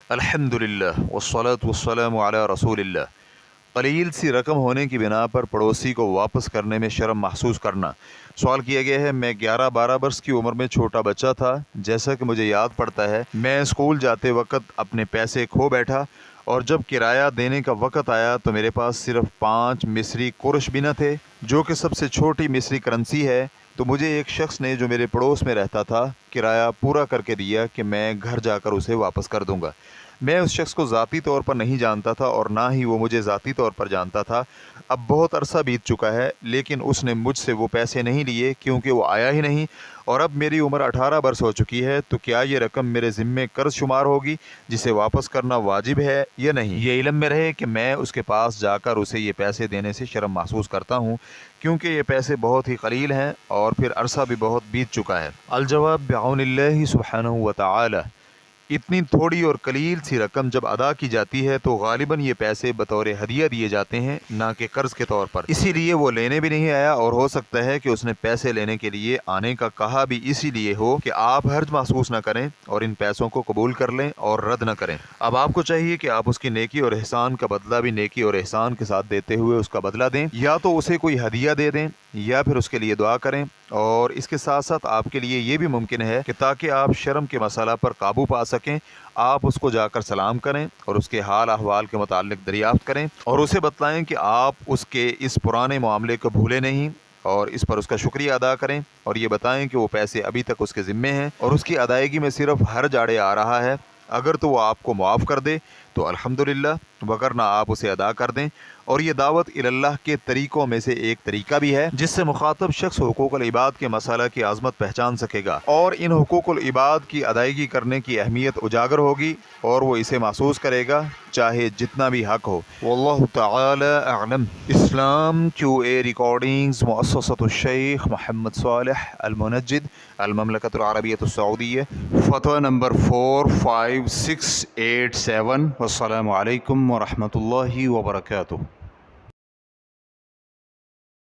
अल्हम्दुलिल्लाह वस्सलातु वस्सलामु अला रसूलिल्लाह। कलील सी रकम होने की बिना पर पड़ोसी को वापस करने में शर्म महसूस करना। सवाल किया गया है, मैं 11-12 वर्ष की उम्र में छोटा बच्चा था। जैसा कि मुझे याद पड़ता है, मैं स्कूल जाते वक्त अपने पैसे खो बैठा और जब किराया देने का वक्त आया तो मेरे पास सिर्फ 5 मिस्री कुर्श भी न थे, जो कि सबसे छोटी मिस्री करेंसी है। तो मुझे एक शख्स ने, जो मेरे पड़ोस में रहता था, किराया पूरा करके दिया कि मैं घर जाकर उसे वापस कर दूंगा। मैं उस शख्स को ज़ाती तौर पर नहीं जानता था और ना ही वो मुझे ज़ाती तौर पर जानता था। अब बहुत अरसा बीत चुका है, लेकिन उसने मुझसे वो पैसे नहीं लिए क्योंकि वो आया ही नहीं। और अब मेरी उम्र 18 वर्ष हो चुकी है, तो क्या ये रकम मेरे ज़िम्मे कर्ज शुमार होगी जिसे वापस करना वाजिब है या नहीं? ये इल्म में रहे कि मैं उसके पास जाकर उसे ये पैसे देने से शर्म महसूस करता हूँ, क्योंकि ये पैसे बहुत ही कलील हैं और फिर अरसा भी बहुत बीत चुका है। अलजवाब बिऔनिल्लाहि सुब्हानहु व तआला। इतनी थोड़ी और कलील सी रकम जब अदा की जाती है तो गालिबन ये पैसे बतौर हदिया दिए जाते हैं, ना कि कर्ज के तौर पर। इसीलिए वो लेने भी नहीं आया, और हो सकता है कि उसने पैसे लेने के लिए आने का कहा भी इसीलिए हो कि आप हर्ज महसूस न करें और इन पैसों को कबूल कर लें और रद्द न करें। अब आपको चाहिए कि आप उसकी नेकी और एहसान का बदला भी नेकी और एहसान के साथ देते हुए उसका बदला दें, या तो उसे कोई हदिया दे दें या फिर उसके लिए दुआ करें। और इसके साथ साथ आपके लिए ये भी मुमकिन है कि ताकि आप शर्म के मसला पर काबू पा सकें, आप उसको जाकर सलाम करें और उसके हाल अहवाल के मुतालिक दरियाफ्त करें और उसे बतलाएं कि आप उसके इस पुराने मामले को भूले नहीं और इस पर उसका शुक्रिया अदा करें, और ये बताएं कि वो पैसे अभी तक उसके ज़िम्मे हैं और उसकी अदायगी में सिर्फ हर्ज आड़े आ रहा है। अगर तो वो आपको माफ़ कर दे तो अल्हम्दुलिल्लाह, वगरना आप उसे अदा कर दें। और ये दावत इल्लाह के तरीक़ों में से एक तरीका भी है जिससे मुखातब शख्स हुकूकुल इबाद के मसाला की आज़मत पहचान सकेगा और इन हुकूकुल इबाद की अदायगी करने की अहमियत उजागर होगी, और वो इसे महसूस करेगा चाहे जितना भी हक हो। वल्लाहु तआला अअलम। इस्लाम QA रिकॉर्डिंग्स मुअस्ससतुश शेख मोहम्मद सालेह अल मुनज्जिद अल ममलकतुल अरबिय्यतुस सऊदिय्या। फतवा नंबर 45687। वस्सलामु अलैकुम व रहमतुल्लाहि व बरकातुहू।